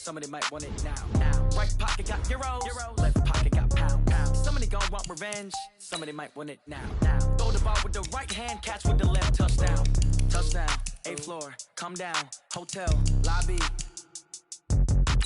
Somebody might want it now. Right pocket got euros, left pocket got pound. Somebody gon' want revenge, somebody might want it now. Throw the ball with the right hand, catch with the left, touchdown. Touchdown, 8th floor, come down, hotel, lobby.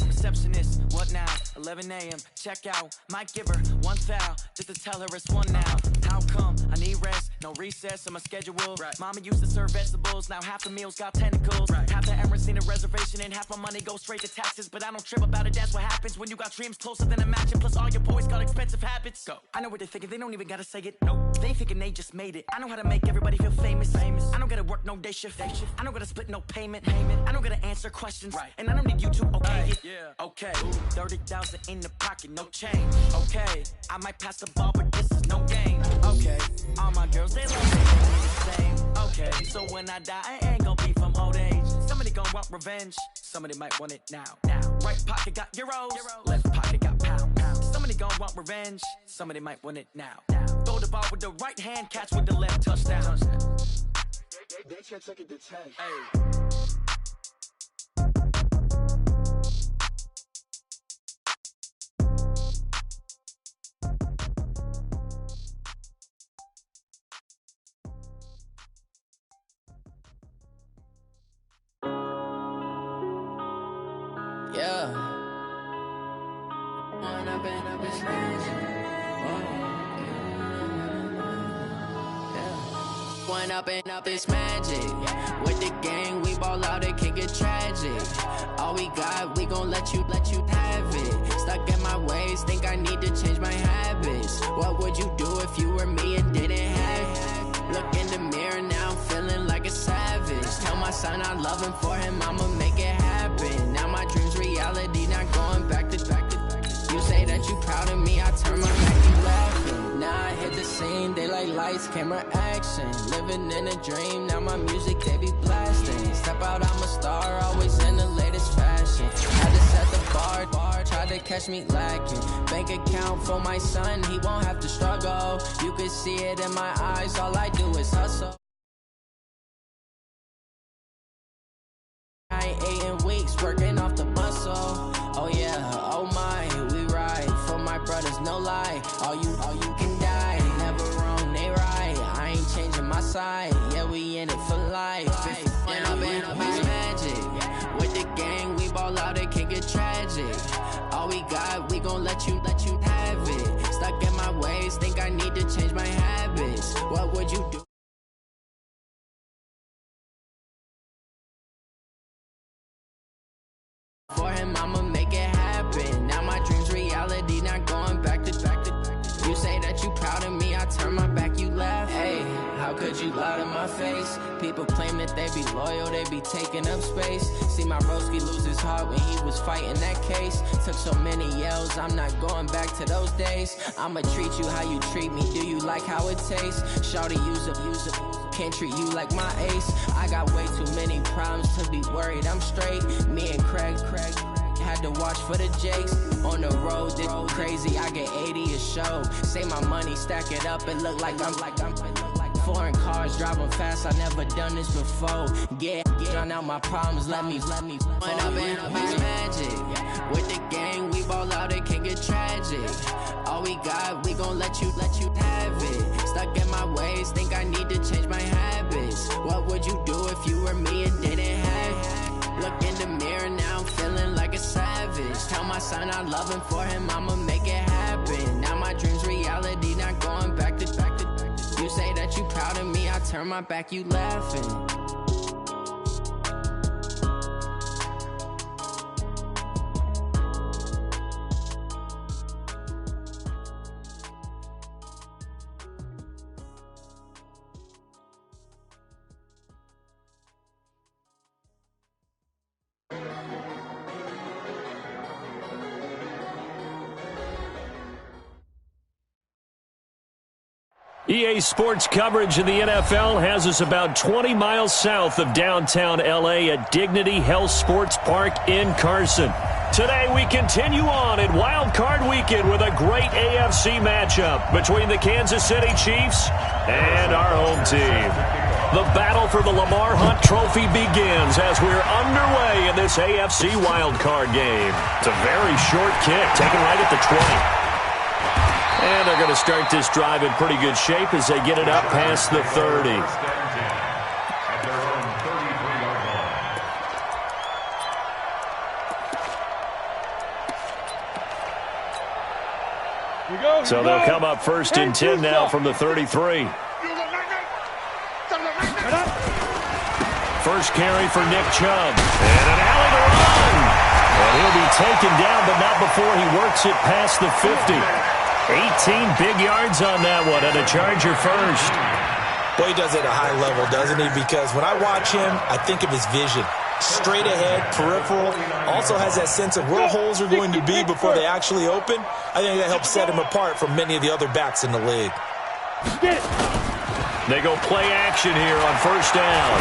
Receptionist, what now? 11 a.m. Check out. Might give her one foul just to tell her it's one now. How come? I need rest, no recess in my schedule. Right. Mama used to serve vegetables, now half the meals got tentacles. Right. Half the errands need a reservation and half my money goes straight to taxes. But I don't trip about it, that's what happens when you got dreams closer than a match. And plus all your boys got expensive habits. Go. I know what they're thinking, they don't even gotta say it. Nope. They thinking they just made it. I know how to make everybody feel famous. I don't gotta work no day shift. I don't gotta split no payment. I don't gotta answer questions. Right. And I don't need you to okay it. Yeah. Okay, 30,000 in the pocket, no change. Okay, I might pass the ball, but this is no game. Okay, all my girls, they love me the same. Okay, so when I die, I ain't gon' be from old age. Somebody gon' want revenge, somebody might want it now. Right pocket got euros, left pocket got pound. Somebody gon' want revenge, somebody might want it now. Throw the ball with the right hand, catch with the left, touchdown. They can't take it to 10. Hey. Yeah. One up and up is magic. With the gang, we ball out, it can get tragic. All we got, we gon' let you have it. Stuck in my ways, think I need to change my habits. What would you do if you were me and didn't have it? Look in the mirror now, I'm feeling like a savage. Tell my son I love him, for him I'ma make it happen. Now my dream's reality, not going back to. You say that you proud of me, I turn my back, you laughing. Now I hit the scene, they like lights, camera, action. Living in a dream, now my music, they be blasting. Step out, I'm a star, always in the latest fashion. Had to set the bar, try to catch me lacking. Bank account for my son, he won't have to struggle. You can see it in my eyes, all I do is hustle. I ain't ate in weeks, working off the muscle. Oh yeah, oh my, we ride for my brothers, no lie. All you can die, never wrong, they right. I ain't changing my side, yeah, we in it for life. When up and up is magic. With the gang, we ball out, it can get tragic. All we got, we gon' let you have it. Stuck in my ways, think I need to change my habits. What would you do? For him, I'ma make it happen. Now my dream's reality, not going back to. You say that you proud of me, I turn my back, you laugh. Hey, how could you lie to my face? People claim that they be loyal, they be taking up space. See my broski lose his heart when he was fighting that case. Took so many yells, I'm not going back to those days. I'ma treat you how you treat me, do you like how it tastes? Shawty, use up, can't treat you like my ace. I got way too many problems to be worried, I'm straight. Me and Craig had to watch for the Jakes. On the road, this crazy, I get 80 a show. Say my money, stack it up, it look like I'm foreign cars, driving fast, I never done this before. Get on out my problems, let me. When up and up is magic. With the gang, we ball out, it can get tragic. All we got, we gon' let you have it. Stuck in my ways, think I need to change my habits. What would you do if you were me and didn't have it? Look in the mirror now, I'm feeling like a savage. Tell my son I love him, for him I'ma make it happen. Now my dream's reality, not going back to. You say that you proud of me, I turn my back, you laughing. EA Sports coverage of the NFL has us about 20 miles south of downtown L.A. at Dignity Health Sports Park in Carson. Today we continue on in Wild Card Weekend with a great AFC matchup between the Kansas City Chiefs and our home team. The battle for the Lamar Hunt Trophy begins as we're underway in this AFC wildcard game. It's a very short kick, taken right at the 20. And they're going to start this drive in pretty good shape as they get it up past the 30. So they'll come up first and 10 now from the 33. First carry for Nick Chubb. And an alley to run. And he'll be taken down, but not before he works it past the 50. 18 big yards on that one, and a Charger first. Boy, he does it at a high level, doesn't he? Because when I watch him, I think of his vision. Straight ahead, peripheral, also has that sense of where holes are going to be before they actually open. I think that helps set him apart from many of the other backs in the league. They go play action here on first down.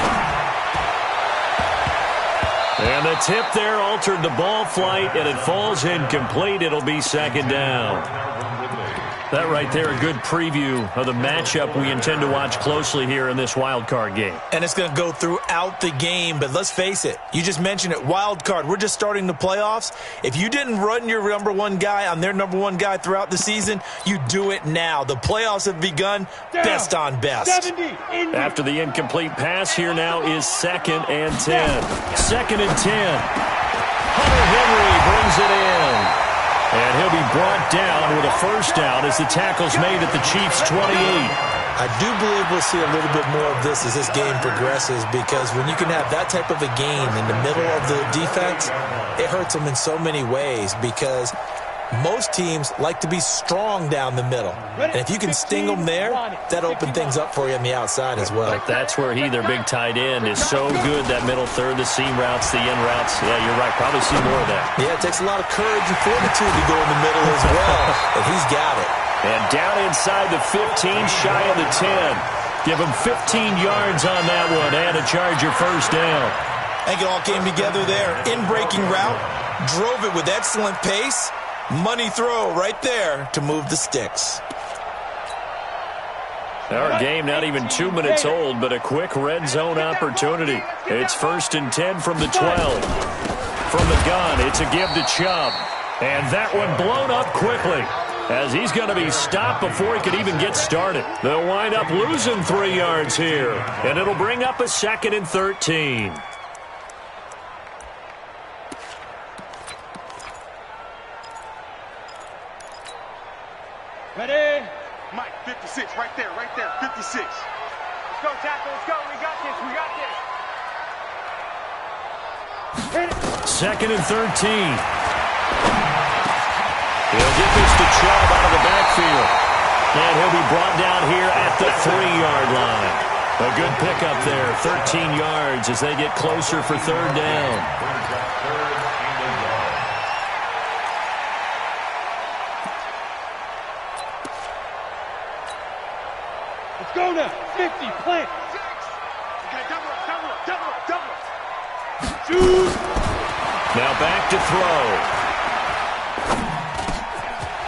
And the tip there altered the ball flight, and it falls incomplete. It'll be second down. That right there, a good preview of the matchup we intend to watch closely here in this wild card game. And it's going to go throughout the game, but let's face it, you just mentioned it, wild card. We're just starting the playoffs. If you didn't run your number one guy on their number one guy throughout the season, you do it now. The playoffs have begun, best on best. After the incomplete pass, here now is 2nd and 10. 2nd and 10. Hunter Henry brings it in. And he'll be brought down with a first down as the tackle's made at the Chiefs' 28. I do believe we'll see a little bit more of this as this game progresses, because when you can have that type of a gain in the middle of the defense, it hurts them in so many ways, because most teams like to be strong down the middle. And if you can sting them there, that opens things up for you on the outside as well. But that's where their big tight end, is so good, that middle third, the seam routes, the end routes. Yeah, you're right. Probably see more of that. Yeah, it takes a lot of courage and fortitude to go in the middle as well. And he's got it. And down inside the 15, shy of the 10. Give him 15 yards on that one, and a Charger first down. I think it all came together there. In-breaking route, drove it with excellent pace. Money throw right there to move the sticks. Our game not even 2 minutes old, but a quick red zone opportunity. It's 1st and 10 from the 12. From the gun, it's a give to Chubb. And that one blown up quickly, as he's going to be stopped before he could even get started. They'll wind up losing 3 yards here, and it'll bring up a 2nd and 13. Ready? Mike, 56, right there, 56. Let's go, tackle, let's go, we got this. 2nd and 13. He'll get this to Chubb out of the backfield. And he'll be brought down here at the 3-yard line. A good pickup there, 13 yards as they get closer for 3rd down. Go now, 50, plant. Okay, double up. Shoot. Now back to throw.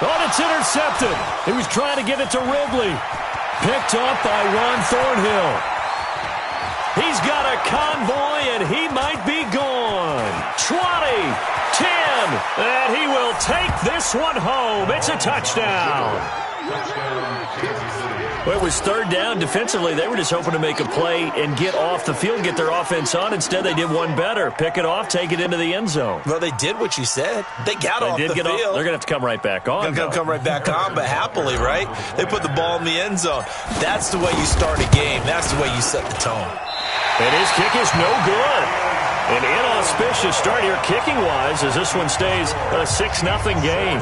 Oh, it's intercepted. He was trying to get it to Ridley. Picked up by Ron Thornhill. He's got a convoy, and he might be gone. 20, 10, and he will take this one home. It's a touchdown. Well, it was 3rd down. Defensively, they were just hoping to make a play and get off the field, get their offense on. Instead, they did one better. Pick it off, take it into the end zone. Well, they did what you said. They got off the field. They're going to have to come right back on. They're going to come right back on, but happily, right? They put the ball in the end zone. That's the way you start a game. That's the way you set the tone. And his kick is no good. An inauspicious start here kicking-wise as this one stays a 6-0 game.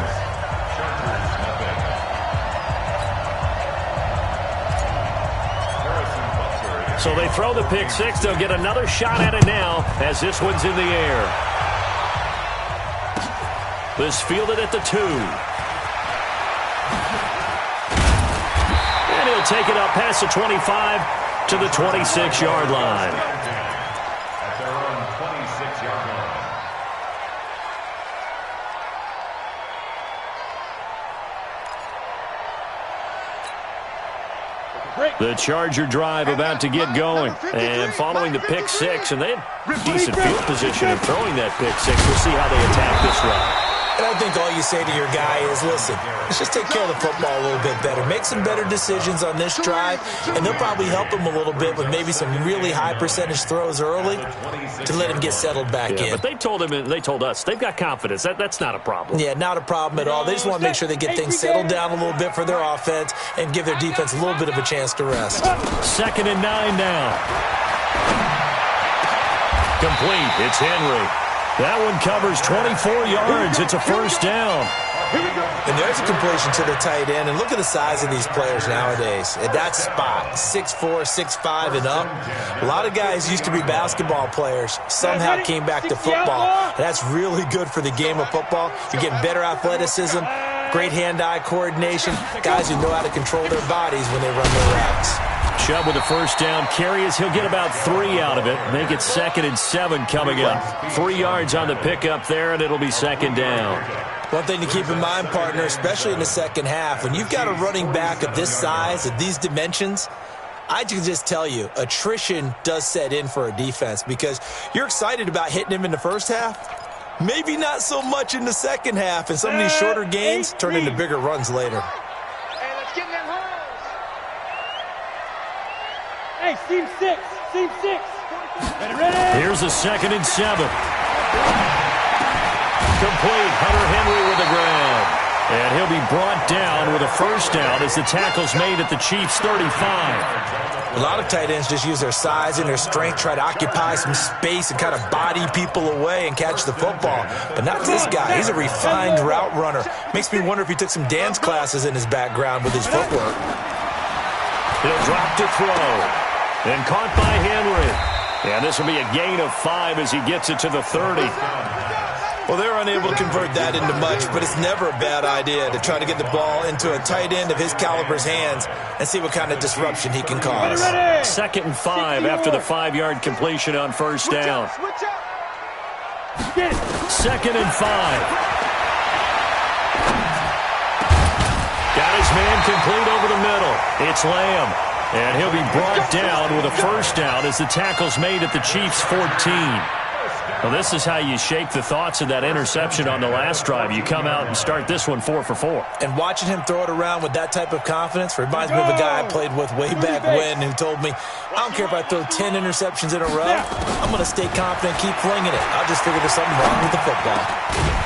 So they throw the pick six. They'll get another shot at it now as this one's in the air. This fielded at the 2. And he'll take it up past the 25 to the 26-yard line. At their own 26-yard line. The Charger drive about to get going. And following the pick six, and they had decent field position in throwing that pick six. We'll see how they attack this run. And I think all you say to your guy is, listen, let's just take care of the football a little bit better. Make some better decisions on this drive, and they'll probably help him a little bit with maybe some really high percentage throws early to let him get settled back in. But they told us they've got confidence. That's not a problem. Yeah, not a problem at all. They just want to make sure they get things settled down a little bit for their offense and give their defense a little bit of a chance to rest. 2nd and 9 now. Complete. It's Henry. That one covers 24 yards. It's a first down. And there's a completion to the tight end. And look at the size of these players nowadays. At that spot, 6'4", 6'5", and up. A lot of guys used to be basketball players. Somehow came back to football. And that's really good for the game of football. You're getting better athleticism, great hand-eye coordination, guys who know how to control their bodies when they run their routes. Chubb with a first down carry as he'll get about 3 out of it. Make it 2nd and 7 coming up. 3 yards on the pickup there, and it'll be 2nd down. One thing to keep in mind, partner, especially in the second half, when you've got a running back of this size, of these dimensions, I can just tell you, attrition does set in for a defense because you're excited about hitting him in the first half. Maybe not so much in the second half, and some of these shorter gains turn into bigger runs later. Hey, seam 6. Here's a 2nd and 7. Complete. Hunter Henry with the ground. And he'll be brought down with a first down as the tackle's made at the Chiefs' 35. A lot of tight ends just use their size and their strength, try to occupy some space and kind of body people away and catch the football. But not this guy. He's a refined route runner. Makes me wonder if he took some dance classes in his background with his footwork. He'll drop to throw. And caught by Henry. And this will be a gain of 5 as he gets it to the 30. Well, they're unable to convert that into much, but it's never a bad idea to try to get the ball into a tight end of his caliber's hands and see what kind of disruption he can cause. 2nd and 5 after the 5-yard completion on first down. 2nd and 5. Got his man complete over the middle. It's Lamb. And he'll be brought down with a first down as the tackle's made at the Chiefs' 14. Well, this is how you shake the thoughts of that interception on the last drive. You come out and start this one 4 for 4. And watching him throw it around with that type of confidence reminds me of a guy I played with way back when who told me, I don't care if I throw 10 interceptions in a row. I'm going to stay confident, keep flinging it. I'll just figure there's something wrong with the football.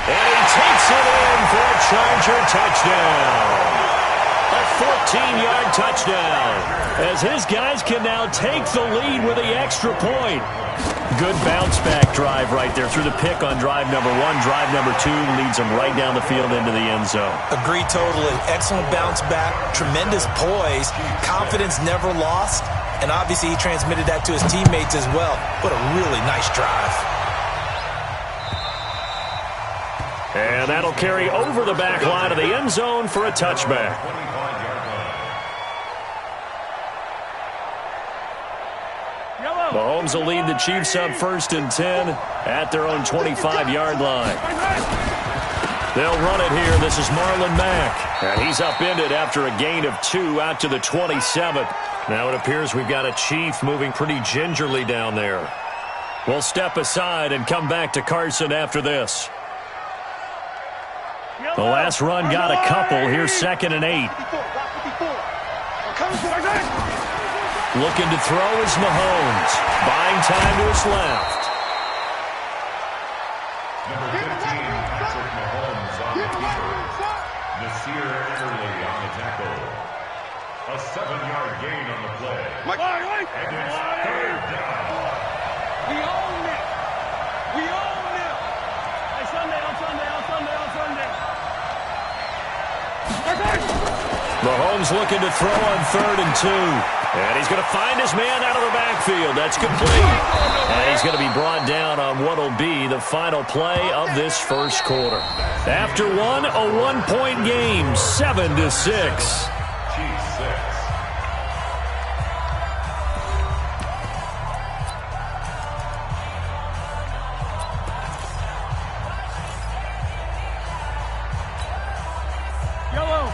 And he takes it in for a Charger touchdown. A 14-yard touchdown as his guys can now take the lead with the extra point. Good bounce-back drive right there through the pick on drive number 1. Drive number 2 leads them right down the field into the end zone. Agree totally. Excellent bounce-back, tremendous poise, confidence never lost, and obviously he transmitted that to his teammates as well. What a really nice drive. And that'll carry over the back line of the end zone for a touchback. Mahomes will lead the Chiefs up 1st and 10 at their own 25-yard line. They'll run it here. This is Marlon Mack. And he's upended after a gain of 2 out to the 27th. Now it appears we've got a Chief moving pretty gingerly down there. We'll step aside and come back to Carson after this. The last run got a couple. Here's 2nd and 8. Looking to throw is Mahomes. Buying time to his left. Number 15, Patrick Mahomes on the keeper. Nasir Early on the tackle. A 7-yard gain on the play. And it's 3rd down. We own it. We own it. Hey, Sunday. Mahomes looking to throw on 3rd and 2. And he's going to find his man out of the backfield. That's complete. And he's going to be brought down on what will be the final play of this first quarter. After one, a 1-point game, 7-6. Yellow.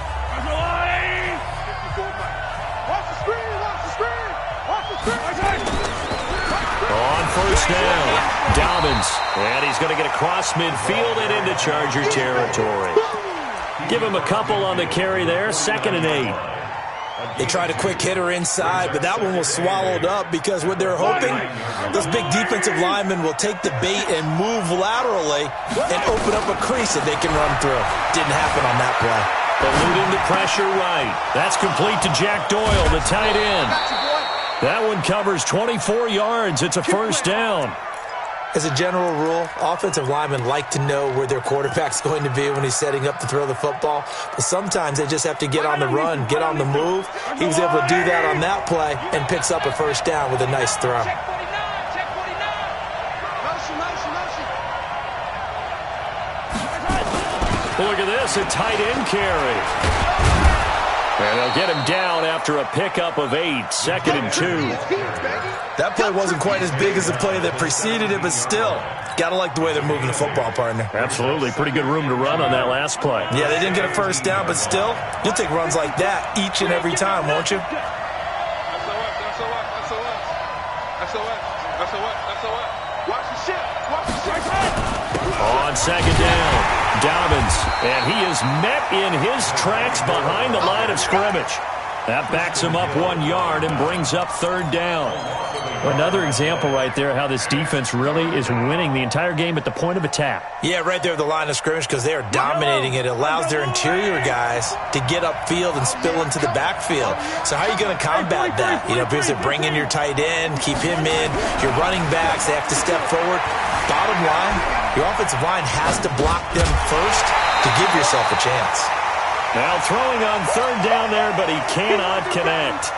Watch the screen. first down. Dobbins, and he's going to get across midfield and into Charger territory. Give him a couple on the carry there, 2nd and 8. They tried a quick hitter inside, but that one was swallowed up because what they're hoping, those big defensive linemen will take the bait and move laterally and open up a crease that they can run through. Didn't happen on that play. Eluding the pressure right. That's complete to Jack Doyle, the tight end. That one covers 24 yards. It's a first down. As a general rule, offensive linemen like to know where their quarterback's going to be when he's setting up to throw the football. But sometimes they just have to get on the run, get on the move. He was able to do that on that play and picks up a first down with a nice throw. Look at this, a tight end carry. And they'll get him down after a pickup of 8, 2nd and 2. That play wasn't quite as big as the play that preceded it, but still, got to like the way they're moving the football, partner. Absolutely. Pretty good room to run on that last play. Yeah, they didn't get a first down, but still, you'll take runs like that each and every time, won't you? On 2nd down. Dobbins, and he is met in his tracks behind the line of scrimmage. That backs him up 1 yard and brings up 3rd down. Another example right there how this defense really is winning the entire game at the point of attack. Yeah, right there at the line of scrimmage because they are dominating it. It allows their interior guys to get upfield and spill into the backfield. So how are you going to combat that? You know, because they bring in your tight end, keep him in. Your running backs, they have to step forward. Bottom line, your offensive line has to block them first to give yourself a chance. Now throwing on 3rd down there, but he cannot connect.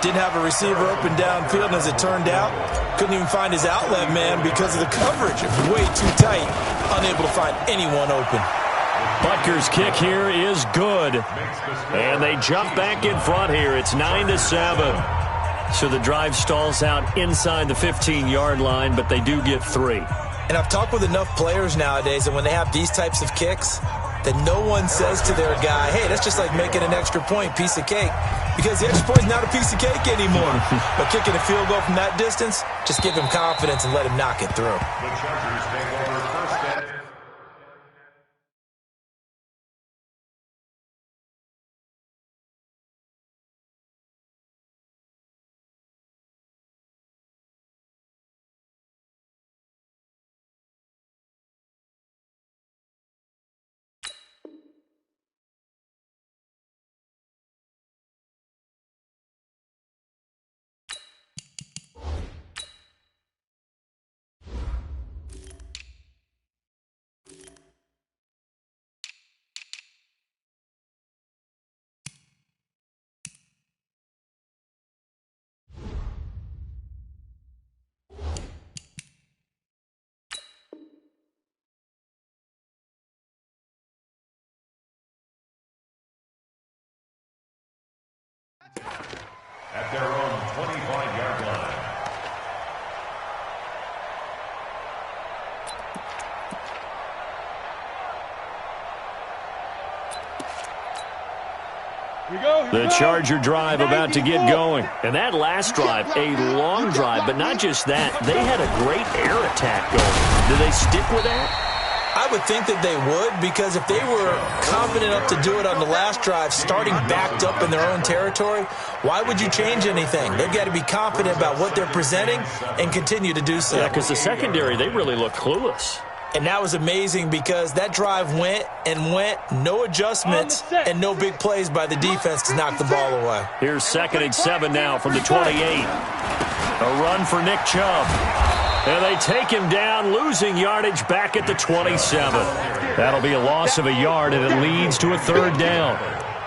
Didn't have a receiver open downfield, and as it turned out, couldn't even find his outlet man because of the coverage. Way too tight, unable to find anyone open. Butker's kick here is good. And they jump back in front here. It's 9-7. So the drive stalls out inside the 15-yard line, but they do get 3. And I've talked with enough players nowadays, and when they have these types of kicks, that no one says to their guy, hey, that's just like making an extra point, piece of cake. Because the extra point is not a piece of cake anymore. But kicking a field goal from that distance, just give him confidence and let him knock it through. The Chargers take over 1st down. At their own 25-yard line. The Charger drive about to get going. And that last drive, a long drive, but not just that. They had a great air attack going. Do they stick with that? I would think that they would, because if they were confident enough to do it on the last drive, starting backed up in their own territory, why would you change anything? They've got to be confident about what they're presenting and continue to do so. Yeah, because the secondary, they really look clueless. And that was amazing because that drive went and went, no adjustments and no big plays by the defense to knock the ball away. Here's 2nd and 7 now from the 28. A run for Nick Chubb. And they take him down, losing yardage back at the 27. That'll be a loss of a yard, and it leads to a 3rd down.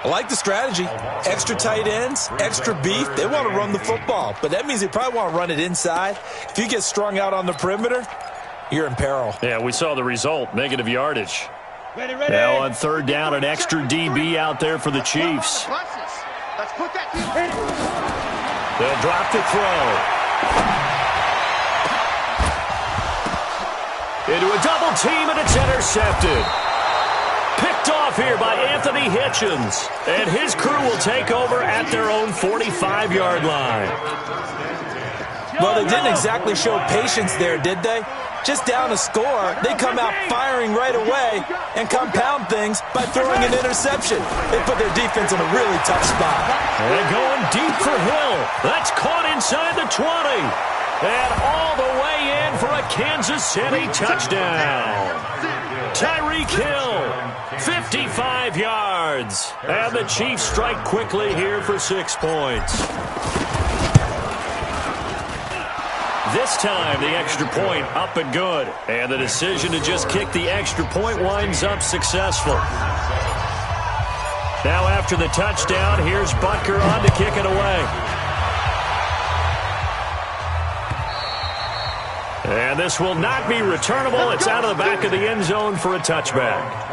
I like the strategy. Extra tight ends, extra beef. They want to run the football, but that means they probably want to run it inside. If you get strung out on the perimeter, you're in peril. Yeah, we saw the result, negative yardage. Now on 3rd down, an extra DB out there for the Chiefs. They'll drop the throw. Into a double team, and it's intercepted. Picked off here by Anthony Hitchens. And his crew will take over at their own 45-yard line. Well, they didn't exactly show patience there, did they? Just down a score, they come out firing right away and compound things by throwing an interception. They put their defense in a really tough spot. And going deep for Hill. That's caught inside the 20. And all the way in for a Kansas City touchdown. Tyreek Hill, 55 yards. And the Chiefs strike quickly here for 6 points. This time, the extra point up and good. And the decision to just kick the extra point winds up successful. Now after the touchdown, here's Butker on to kick it away. And this will not be returnable. It's out of the back of the end zone for a touchback.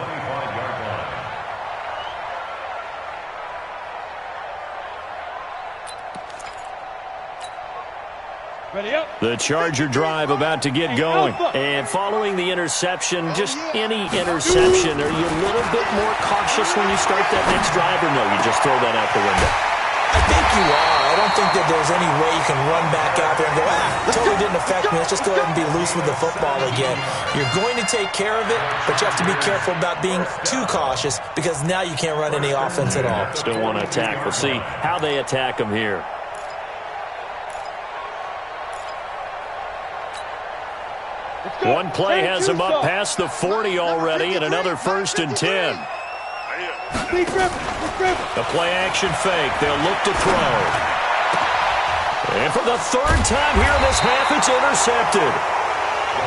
The Charger drive about to get going. And following the interception, just any interception, are you a little bit more cautious when you start that next drive, or no, you just throw that out the window? I think you are. I don't think that there's any way you can run back out there and go, totally didn't affect me. Let's just go ahead and be loose with the football again. You're going to take care of it, but you have to be careful about being too cautious because now you can't run any offense at all. Still want to attack. We'll see how they attack them here. One play has him up past the 40 already, and another 1st and 10. The play-action fake. They'll look to throw. And for the 3rd time here in this half, it's intercepted.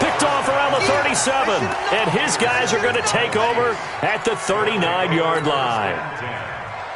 Picked off around the 37. And his guys are going to take over at the 39-yard line.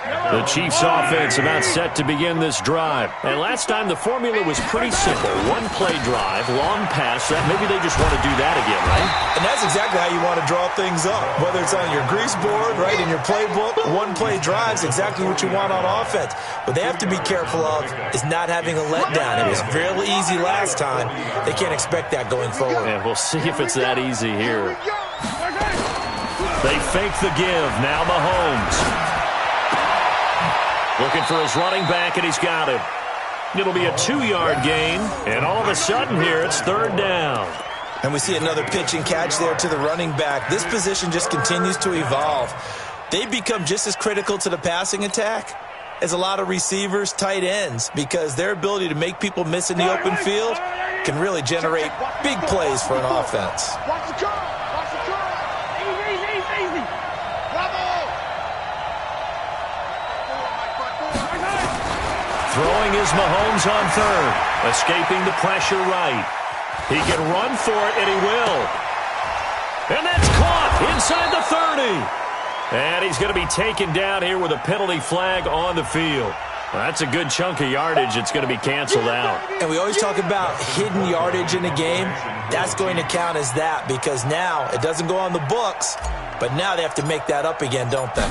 The Chiefs offense about set to begin this drive. And last time the formula was pretty simple. 1-play drive, long pass. Maybe they just want to do that again, right? And that's exactly how you want to draw things up. Whether it's on your grease board, right, in your playbook, 1-play drive is exactly what you want on offense. What they have to be careful of is not having a letdown. It was fairly easy last time. They can't expect that going forward. Yeah, we'll see if it's that easy here. They fake the give. Now Mahomes. Looking for his running back, and he's got him. It'll be a 2-yard gain, and all of a sudden here, it's 3rd down. And we see another pitch and catch there to the running back. This position just continues to evolve. They become just as critical to the passing attack as a lot of receivers, tight ends, because their ability to make people miss in the open field can really generate big plays for an offense. Watch the curve. Watch the curve. Easy. Bravo. Throwing is Mahomes on 3rd. Escaping the pressure right. He can run for it, and he will. And that's caught inside the 30. And he's going to be taken down here with a penalty flag on the field. Well, that's a good chunk of yardage. It's going to be canceled out. And we always talk about hidden yardage in a game. That's going to count as that because now it doesn't go on the books, but now they have to make that up again, don't they?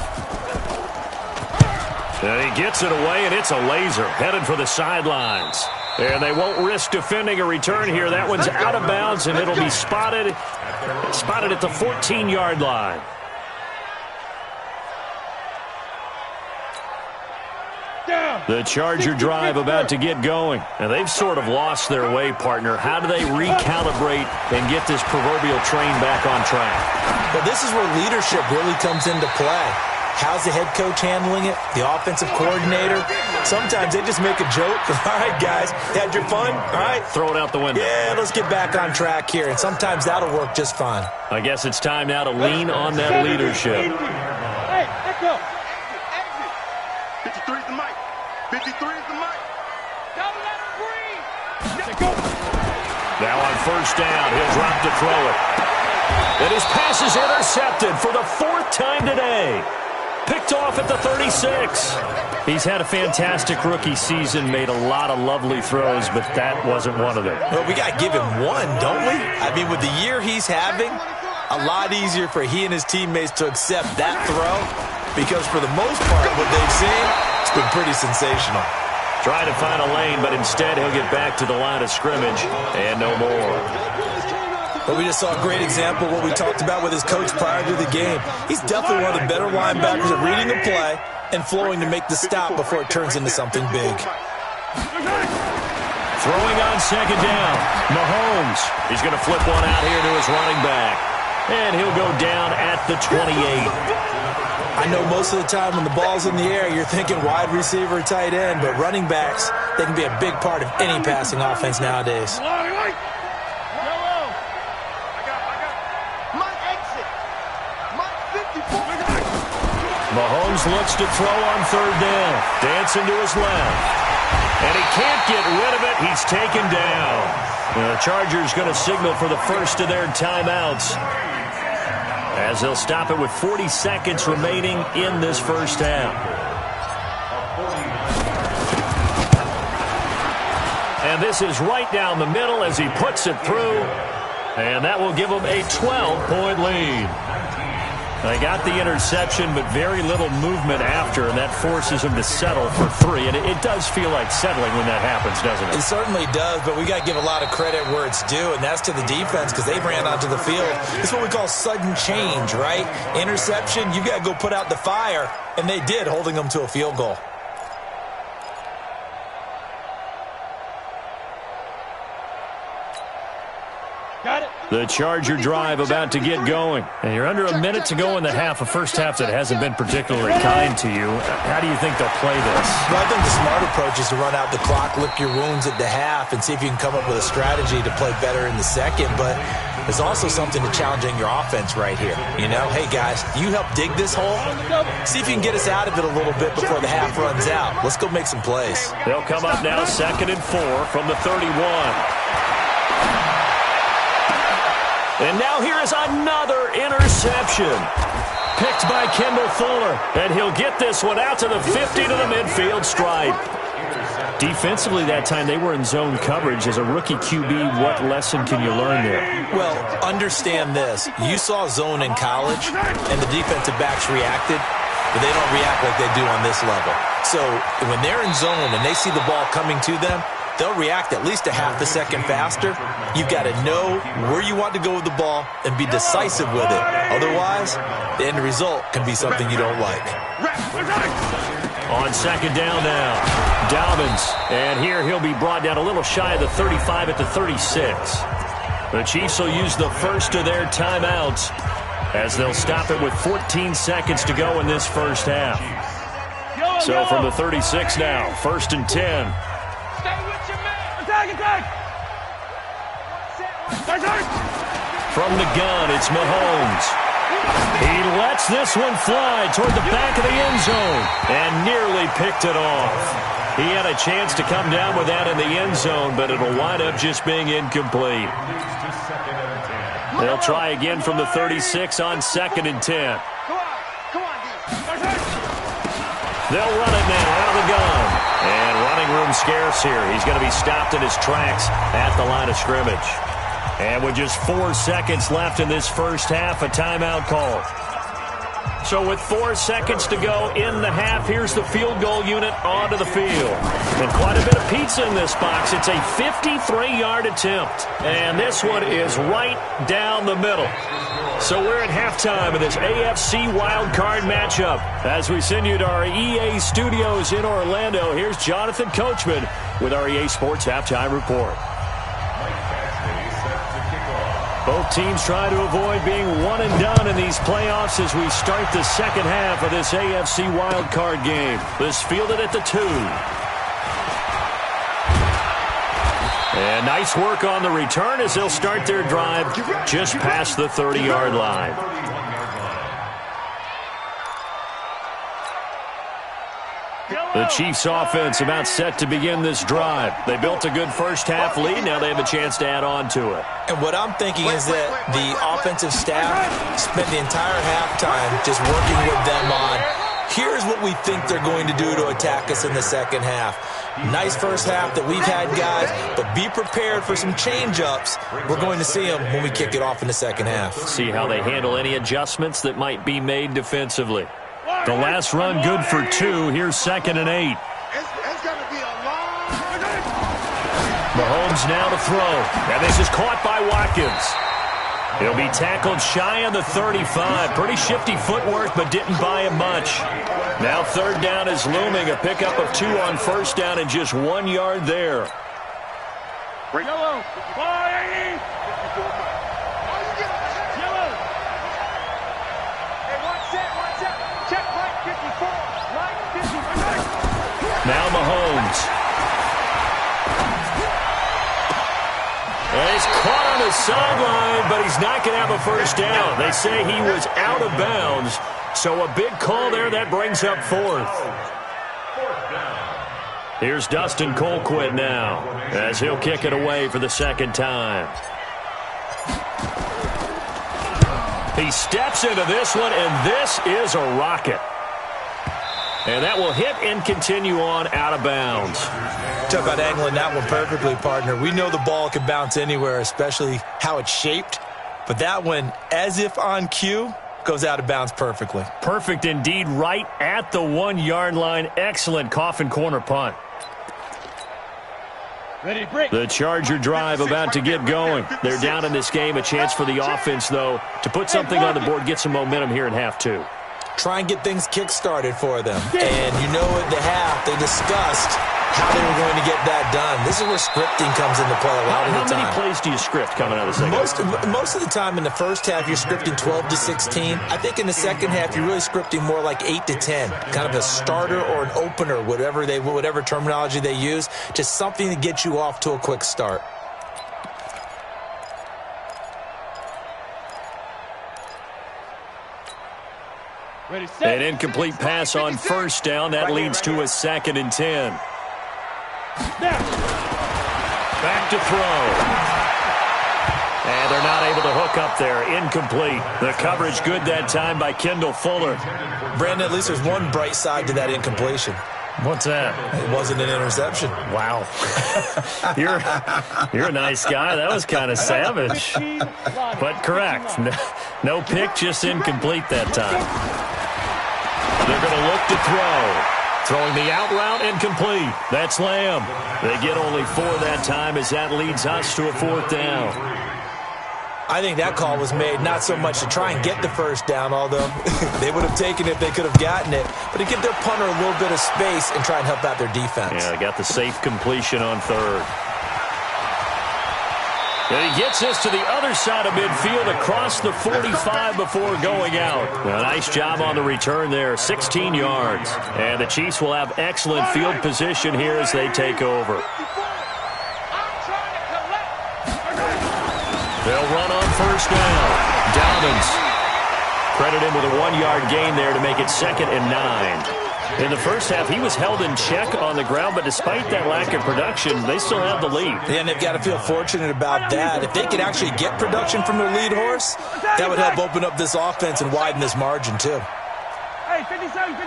And he gets it away, and it's a laser headed for the sidelines. And they won't risk defending a return here. That one's out of bounds, and it'll be spotted at the 14-yard line. The Charger drive about to get going. And they've sort of lost their way, partner. How do they recalibrate and get this proverbial train back on track? Well, this is where leadership really comes into play. How's the head coach handling it? The offensive coordinator? Sometimes they just make a joke. All right, guys, had your fun? All right. Throw it out the window. Yeah, let's get back on track here. And sometimes that'll work just fine. I guess it's time now to lean on that leadership. Hey, let's go. 53 is the mic. 53 is the mic. Don't let him breathe. Now on 1st down, he'll drop to throw it. And his pass is intercepted for the 4th time today. Picked off at the 36. He's had a fantastic rookie season, made a lot of lovely throws, but that wasn't one of them. Well, we got to give him one, don't we? I mean, with the year he's having, a lot easier for he and his teammates to accept that throw because for the most part, what they've seen, it's been pretty sensational. Trying to find a lane, but instead he'll get back to the line of scrimmage and no more. But we just saw a great example of what we talked about with his coach prior to the game. He's definitely one of the better linebackers at reading the play and flowing to make the stop before it turns into something big. Throwing on second down. Mahomes. He's going to flip one out here to his running back. And he'll go down at the 28. I know most of the time when the ball's in the air, you're thinking wide receiver, tight end, but running backs, they can be a big part of any passing offense nowadays. Mahomes looks to throw on third down. Dancing to his left. And he can't get rid of it. He's taken down. The Chargers going to signal for the first of their timeouts, as they'll stop it with 40 seconds remaining in this first half. And this is right down the middle as he puts it through. And that will give him a 12-point lead. They got the interception, but very little movement after, and that forces him to settle for 3. And it does feel like settling when that happens, doesn't it? It certainly does, but we got to give a lot of credit where it's due, and that's to the defense because they ran onto the field. It's what we call sudden change, right? Interception, you got to go put out the fire, and they did, holding them to a field goal. The Charger drive about to get going. And you're under a minute to go in the half, a first half that hasn't been particularly kind to you. How do you think they'll play this? Well, I think the smart approach is to run out the clock, lick your wounds at the half, and see if you can come up with a strategy to play better in the second. But there's also something to challenging your offense right here. You know, hey, guys, you help dig this hole. See if you can get us out of it a little bit before the half runs out. Let's go make some plays. They'll come up now 2nd and 4 from the 31. And now here is another interception. Picked by Kendall Fuller. And he'll get this one out to the 50 to the midfield stripe. Defensively that time, they were in zone coverage. As a rookie QB, what lesson can you learn there? Well, understand this. You saw zone in college, and the defensive backs reacted, but they don't react like they do on this level. So when they're in zone and they see the ball coming to them, they'll react at least a half a second faster. You've got to know where you want to go with the ball and be decisive with it. Otherwise, the end result can be something you don't like. On second down now, Dobbins. And here he'll be brought down a little shy of the 35 at the 36. The Chiefs will use the first of their timeouts as they'll stop it with 14 seconds to go in this first half. So from the 36 now, 1st and 10. From the gun, it's Mahomes. He lets this one fly toward the back of the end zone and nearly picked it off. He had a chance to come down with that in the end zone, but it'll wind up just being incomplete. They'll try again from the 36 on 2nd and 10. They'll run it now out of the gun. And running room scarce here. He's going to be stopped in his tracks at the line of scrimmage. And with just 4 seconds left in this first half, a timeout call. So with 4 seconds to go in the half, here's the field goal unit onto the field. And quite a bit of pizza in this box. It's a 53-yard attempt. And this one is right down the middle. So we're at halftime of this AFC wildcard matchup. As we send you to our EA studios in Orlando, here's Jonathan Coachman with our EA Sports Halftime Report. Both teams try to avoid being one and done in these playoffs as we start the second half of this AFC wildcard game. This fielded at the 2. And nice work on the return as they'll start their drive just past the 30-yard line. The Chiefs offense about set to begin this drive. They built a good first half lead. Now they have a chance to add on to it. And what I'm thinking is that the offensive staff spent the entire halftime just working with them on, here's what we think they're going to do to attack us in the second half. Nice first half that we've had, guys, but be prepared for some change-ups. We're going to see them when we kick it off in the second half. See how they handle any adjustments that might be made defensively. The last run good for 2. Here's 2nd and 8. Mahomes now to throw. And this is caught by Watkins. He'll be tackled shy of the 35. Pretty shifty footwork, but didn't buy him much. Now 3rd down is looming. A pickup of 2 on 1st down and just 1 yard there. Yellow. 480. 54 Mike. Yellow. Hey, one set. Check Mike 54. Mike 54. Now Mahomes. And he's caught on the sideline, but he's not going to have a first down. They say he was out of bounds, so a big call there. That brings up fourth. Here's Dustin Colquitt now, as he'll kick it away for the second time. He steps into this one, and this is a rocket. And that will hit and continue on out of bounds. Talk about angling that one perfectly, partner. We know the ball can bounce anywhere, especially how it's shaped. But that one, as if on cue, goes out of bounds perfectly. Perfect indeed, right at the 1-yard line. Excellent coffin corner punt. Ready, break. The Charger drive about to get going. They're down in this game. A chance for the offense, though, to put something on the board, get some momentum here in half two. Try and get things kick-started for them. And you know at the half, they discussed how they were going to get that done. This is where scripting comes into play a lot of the time. How many plays do you script coming out of the second? Most of the time in the first half, you're scripting 12 to 16. I think in the second half, you're really scripting more like 8 to 10. Kind of a starter or an opener, whatever terminology they use. Just something to get you off to a quick start. Ready, set. An incomplete pass on first down. That leads to a 2nd and 10. Back to throw. And they're not able to hook up there. Incomplete. The coverage good that time by Kendall Fuller. Brandon, at least there's one bright side to that incompletion. What's that? It wasn't an interception. Wow. You're a nice guy. That was kind of savage. But correct. No pick, just incomplete that time. They're going to look to throw. Throwing the out route, incomplete. That's Lamb. They get only 4 that time as that leads us to a 4th down. I think that call was made not so much to try and get the first down, although they would have taken it if they could have gotten it, but to give their punter a little bit of space and try and help out their defense. Yeah, they got the safe completion on 3rd. And he gets us to the other side of midfield across the 45 before going out. A nice job on the return there, 16 yards. And the Chiefs will have excellent field position here as they take over. They'll run on first down. Dobbins. Credit him with a 1-yard gain there to make it 2nd and 9. In the first half, he was held in check on the ground, but despite that lack of production, they still have the lead. And they've got to feel fortunate about that. If they could actually get production from their lead horse, that would help open up this offense and widen this margin, too. Hey, 57. Mike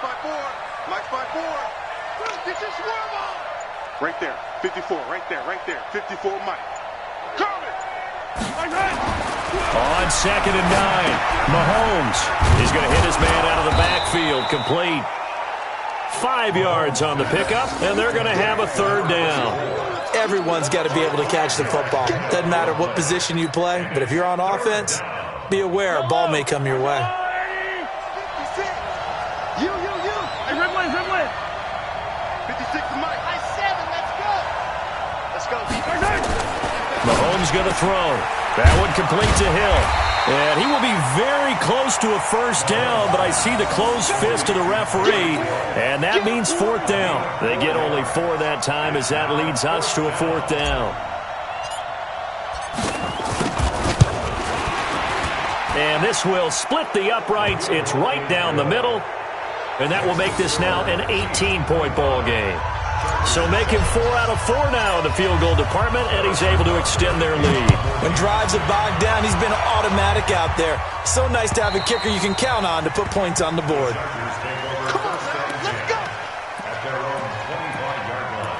5-4. Mike 5-4. Get your swerve on. Right there. 54. Right there. 54 Mike. Coming. On 2nd and 9, Mahomes is going to hit his man out of the backfield, complete. 5 yards on the pickup, and they're going to have a 3rd down. Everyone's got to be able to catch the football. Doesn't matter what position you play, but if you're on offense, be aware a ball may come your way. You. Hey, red one. 56 to Mike. High 7, let's go. Mahomes going to throw. That one complete to Hill. And he will be very close to a first down, but I see the closed fist of the referee, and that means 4th down. They get only 4 that time as that leads us to a 4th down. And this will split the uprights. It's right down the middle, and that will make this now an 18-point ball game. So making 4 out of 4 now in the field goal department, and he's able to extend their lead. When drives are bogged down, he's been automatic out there. So nice to have a kicker you can count on to put points on the board. Come on, let's go. At their own 25-yard line.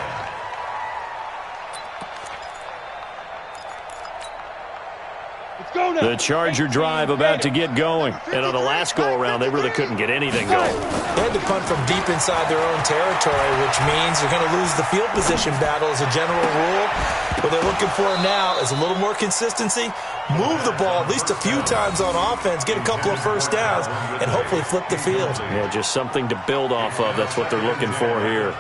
Let's go now. The Charger drive about to get going. And on the last go-around, they really couldn't get anything going. They had to punt from deep inside their own territory, which means you're going to lose the field position battle as a general rule. What they're looking for now is a little more consistency, move the ball at least a few times on offense, get a couple of first downs, and hopefully flip the field. Yeah, just something to build off of. That's what they're looking for here.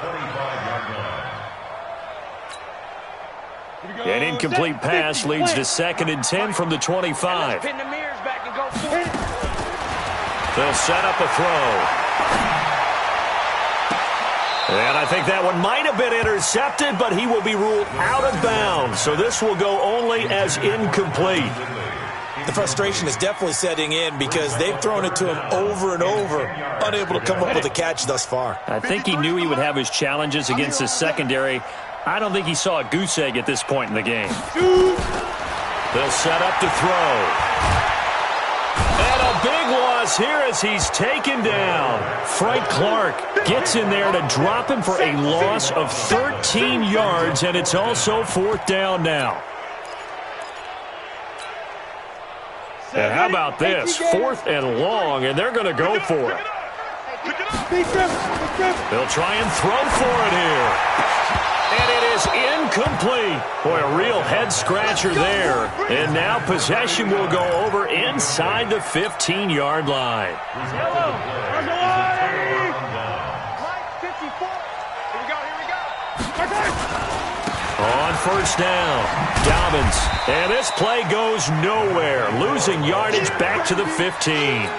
An incomplete pass leads to 2nd and 10 from the 25. Pin the mirrors back and go for it. They'll set up a throw. And I think that one might have been intercepted, but he will be ruled out of bounds. So this will go only as incomplete. The frustration is definitely setting in because they've thrown it to him over and over, unable to come up with a catch thus far. I think he knew he would have his challenges against his secondary. I don't think he saw a goose egg at this point in the game. They'll set up to throw. And a big loss here as he's taken down. Frank Clark gets in there to drop him for a loss of 13 yards, and it's also 4th down now. And how about this? 4th and long, and they're going to go for it. They'll try and throw for it here. And it is incomplete. Boy, a real head-scratcher there. And now possession will go over inside the 15-yard line. On 1st down, Dobbins. And this play goes nowhere, losing yardage back to the 15.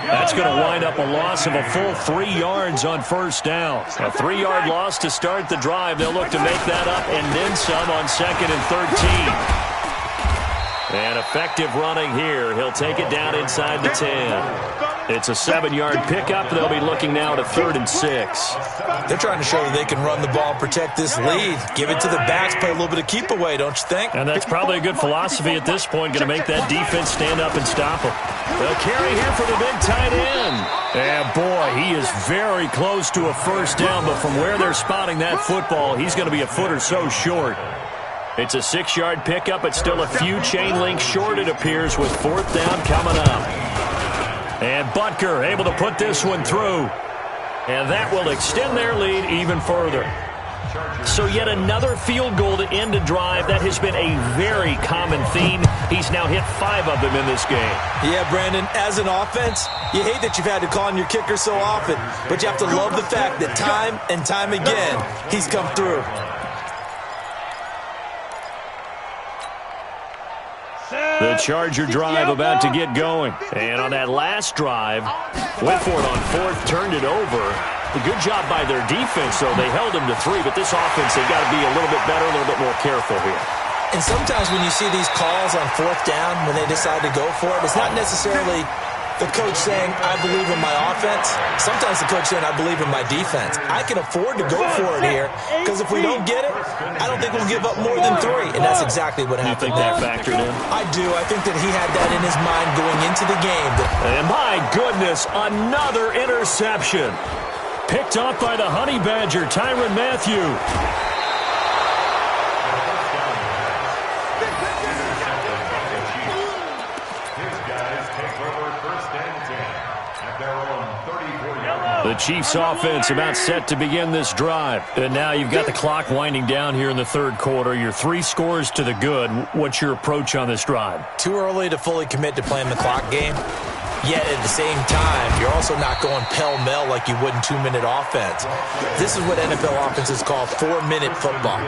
That's going to wind up a loss of a full 3 yards on 1st down. A 3-yard loss to start the drive. They'll look to make that up and then some on 2nd and 13. And effective running here. He'll take it down inside the 10. It's a 7-yard pickup. They'll be looking now to 3rd and 6. They're trying to show that they can run the ball and protect this lead. Give it to the backs, play a little bit of keep away, don't you think? And that's probably a good philosophy at this point. Going to make that defense stand up and stop them. They'll carry here for the big tight end. And boy, he is very close to a 1st down, but from where they're spotting that football, he's going to be a foot or so short. It's a 6-yard pickup, but still a few chain links short, it appears, with 4th down coming up. And Butker able to put this one through. And that will extend their lead even further. So yet another field goal to end a drive. That has been a very common theme. He's now hit 5 of them in this game. Yeah, Brandon, as an offense, you hate that you've had to call on your kicker so often, but you have to love the fact that time and time again, he's come through. The Charger drive about to get going. And on that last drive, went for it on 4th, turned it over. A good job by their defense, though. They held him to 3, but this offense, they've got to be a little bit better, a little bit more careful here. And sometimes when you see these calls on 4th down, when they decide to go for it, it's not necessarily the coach saying, I believe in my offense. Sometimes the coach saying, I believe in my defense. I can afford to go for it here, because if we don't get it, I don't think we'll give up more than 3. And that's exactly what happened. You think that factored in? I do. I think that he had that in his mind going into the game. And my goodness, another interception. Picked off by the Honey Badger, Tyrann Mathieu. The Chiefs offense about set to begin this drive. And now you've got the clock winding down here in the 3rd quarter. You're 3 scores to the good. What's your approach on this drive? Too early to fully commit to playing the clock game. Yet at the same time, you're also not going pell-mell like you would in 2-minute offense. This is what NFL offenses call 4-minute football.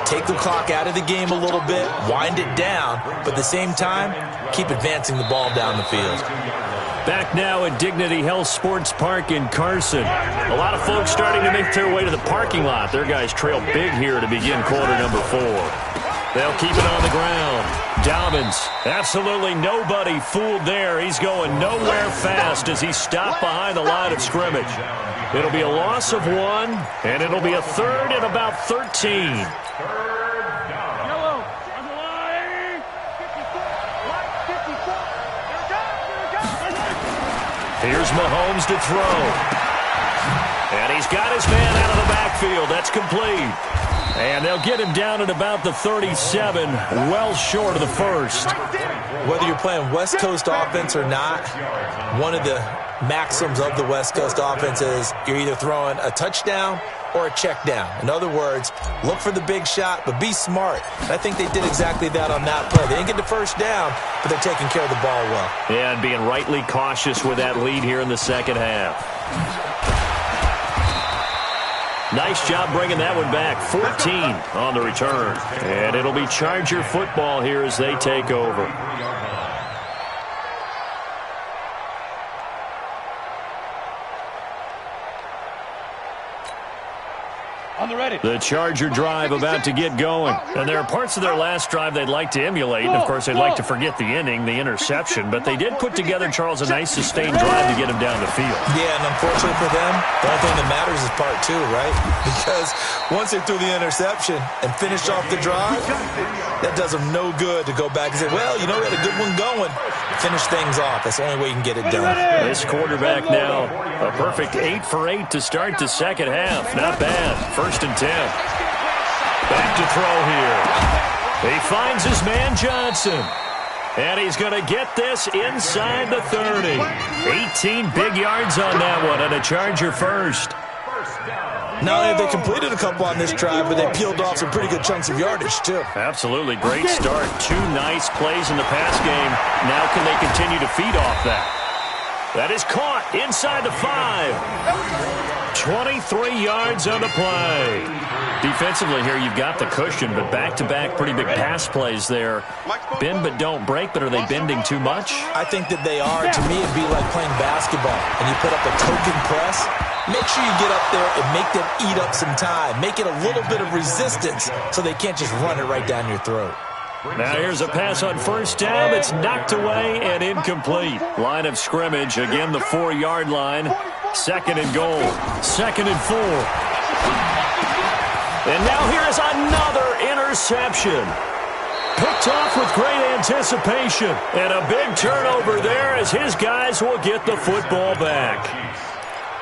Take the clock out of the game a little bit, wind it down, but at the same time, keep advancing the ball down the field. Back now at Dignity Health Sports Park in Carson. A lot of folks starting to make their way to the parking lot. Their guys trail big here to begin quarter number 4. They'll keep it on the ground. Dobbins, absolutely nobody fooled there. He's going nowhere fast as he's stopped behind the line of scrimmage. It'll be a loss of 1, and it'll be a 3rd and about 13. Here's Mahomes to throw. And he's got his man out of the backfield. That's complete. And they'll get him down at about the 37, well short of the 1st. Whether you're playing West Coast offense or not, one of the maxims of the West Coast offense is you're either throwing a touchdown or a check down. In other words, look for the big shot, but be smart. And I think they did exactly that on that play. They didn't get the 1st down, but they're taking care of the ball well. Yeah, and being rightly cautious with that lead here in the 2nd half. Nice job bringing that one back. 14 on the return. And it'll be Charger football here as they take over. The Charger drive about to get going. And there are parts of their last drive they'd like to emulate. And, of course, they'd like to forget the inning, the interception. But they did put together, Charles, a nice sustained drive to get him down the field. Yeah, and unfortunately for them, the only thing that matters is part two, right? Because once they threw the interception and finished off the drive, that does them no good to go back and say, well, you know, we had a good one going. Finish things off. That's the only way you can get it done. This quarterback now, a perfect 8 for 8 to start the second half. Not bad. 1st and 10. Back to throw here. He finds his man Johnson. And he's going to get this inside the 30. 18 big yards on that one, and a Charger first. Not only have they completed a couple on this drive, but they peeled off some pretty good chunks of yardage, too. Absolutely. Great start. 2 nice plays in the pass game. Now can they continue to feed off that? That is caught inside the 5. 23 yards on the play. Defensively here, you've got the cushion, but back-to-back pretty big pass plays there. Bend but don't break, but are they bending too much? I think that they are. To me, it'd be like playing basketball, and you put up a token press. Make sure you get up there and make them eat up some time. Make it a little bit of resistance so they can't just run it right down your throat. Now here's a pass on 1st down. It's knocked away and incomplete. Line of scrimmage, again the 4-yard line. 2nd and goal. 2nd and 4. And now here is another interception. Picked off with great anticipation. And a big turnover there as his guys will get the football back.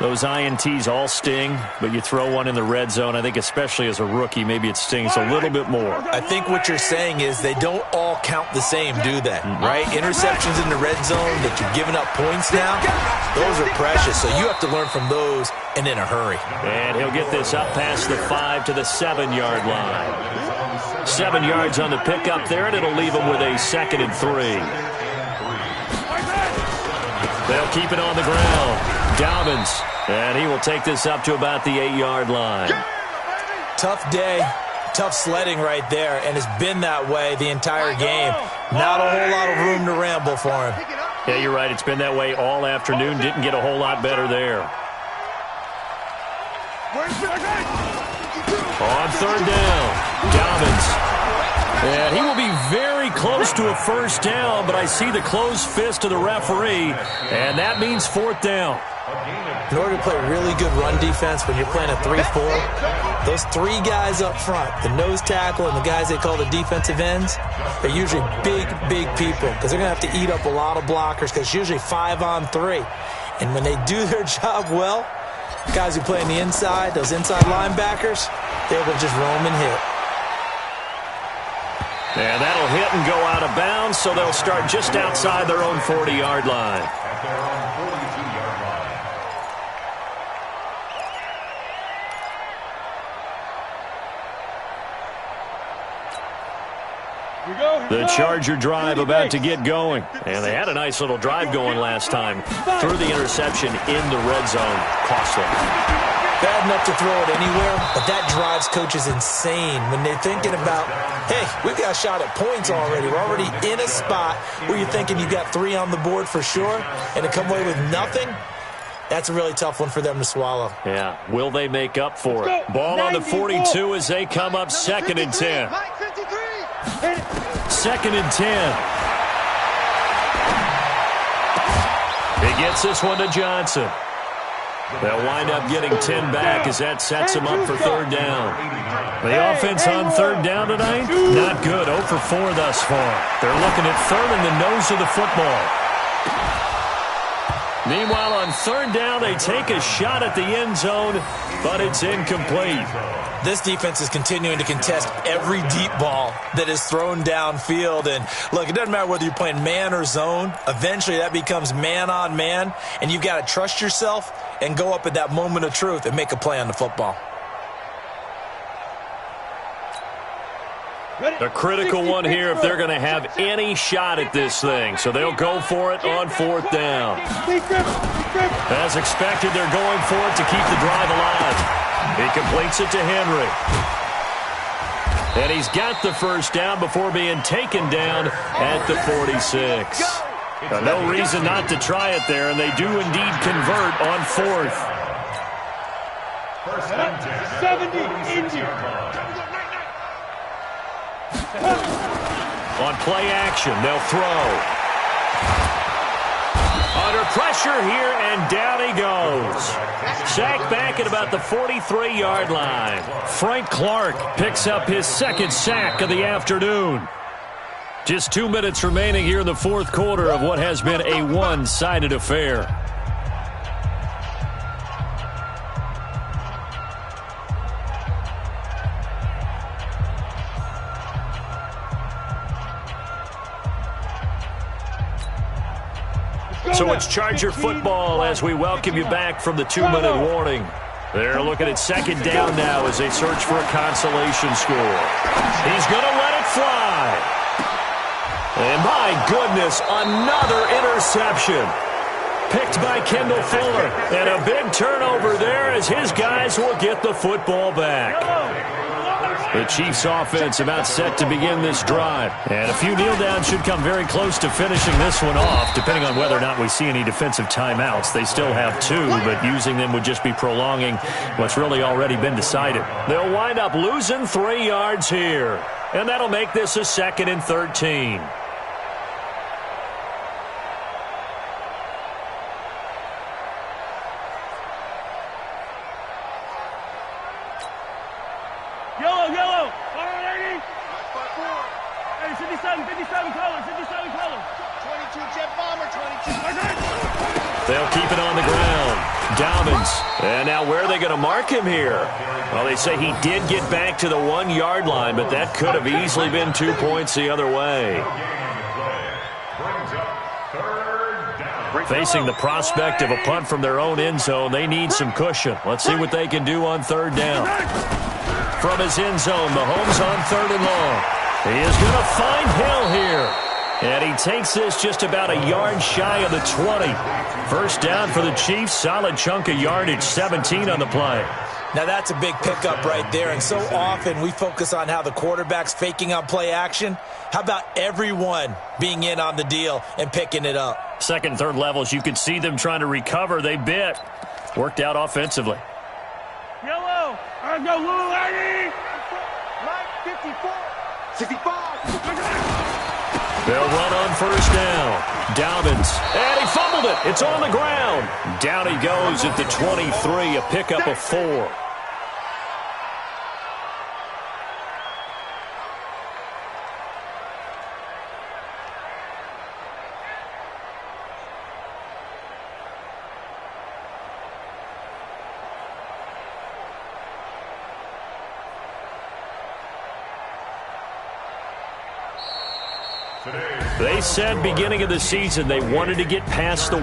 Those INTs all sting, but you throw one in the red zone, I think especially as a rookie, maybe it stings a little bit more. I think what you're saying is they don't all count the same, do they? Right? Interceptions in the red zone that you're giving up points now, those are precious, so you have to learn from those and in a hurry. And he'll get this up past the 5 to the 7-yard line. 7 yards on the pickup there, and it'll leave him with a 2nd and 3. They'll keep it on the ground. Dobbins, and he will take this up to about the 8-yard line. Tough day, tough sledding right there, and it's been that way the entire game. Not a whole lot of room to ramble for him. Yeah, you're right. It's been that way all afternoon. Didn't get a whole lot better there. On 3rd down, Dobbins. And he will be very close to a 1st down, but I see the closed fist of the referee, and that means 4th down. In order to play really good run defense when you're playing a 3-4, those 3 guys up front, the nose tackle and the guys they call the defensive ends, they're usually big, big people because they're going to have to eat up a lot of blockers because it's usually 5 on 3. And when they do their job well, guys who play on the inside, those inside linebackers, they're able to just roam and hit. And that'll hit and go out of bounds, so they'll start just outside their own 40-yard line. The Charger drive about to get going. And they had a nice little drive going last time. Threw the interception in the red zone. Costly. Bad enough to throw it anywhere, but that drives coaches insane when they're thinking about, hey, we've got a shot at points already. We're already in a spot where you're thinking you've got 3 on the board for sure, and to come away with nothing, that's a really tough one for them to swallow. Yeah, will they make up for it? Ball on the 42 as they come up 2nd and 10. 2nd and 10. He gets this one to Johnson. They'll wind up getting 10 back as that sets them up for 3rd down. The offense on 3rd down tonight, not good. 0 for 4 thus far. They're looking at 3rd in the nose of the football. Meanwhile, on 3rd down, they take a shot at the end zone, but it's incomplete. This defense is continuing to contest every deep ball that is thrown downfield. And, look, it doesn't matter whether you're playing man or zone. Eventually, that becomes man on man, and you've got to trust yourself and go up at that moment of truth and make a play on the football. A critical one here if they're going to have any shot at this thing. So they'll go for it on 4th down. As expected, they're going for it to keep the drive alive. He completes it to Henry. And he's got the first down before being taken down at the 46. No reason not to try it there, and they do indeed convert on 4th. 70 Indy. On play action, they'll throw. Under pressure here, and down he goes. Sacked back at about the 43-yard line. Frank Clark picks up his second sack of the afternoon. Just 2 minutes remaining here in the fourth quarter of what has been a one-sided affair. So it's Charger football as we welcome you back from the 2-minute warning. They're looking at second down now as they search for a consolation score. He's going to let it fly. And my goodness, another interception. Picked by Kendall Fuller. And a big turnover there as his guys will get the football back. The Chiefs offense about set to begin this drive. And a few kneel downs should come very close to finishing this one off, depending on whether or not we see any defensive timeouts. They still have 2, but using them would just be prolonging what's really already been decided. They'll wind up losing 3 yards here. And that'll make this a 2nd and 13. Yellow. 180. 57 colors. 22 Jet Bomber, 22. They'll keep it on the ground. Dobbins. And now where are they going to mark him here? Well, they say he did get back to the 1-yard line, but that could have easily been 2 points the other way. Facing the prospect of a punt from their own end zone, they need some cushion. Let's see what they can do on 3rd down. From his end zone, Mahomes on 3rd and long. He is going to find Hill here. And he takes this just about a yard shy of the 20. First down for the Chiefs. Solid chunk of yardage, 17 on the play. Now that's a big pickup right there, and so often we focus on how the quarterback's faking on play action. How about everyone being in on the deal and picking it up? Second, third levels, you could see them trying to recover. They bit. Worked out offensively. Yellow. I go Lou Lady. Mike 54. 65. They'll run on first down. Dobbins. And he fumbled it. It's on the ground. Down he goes at the 23, a pickup of 4. They said beginning of the season they wanted to get past the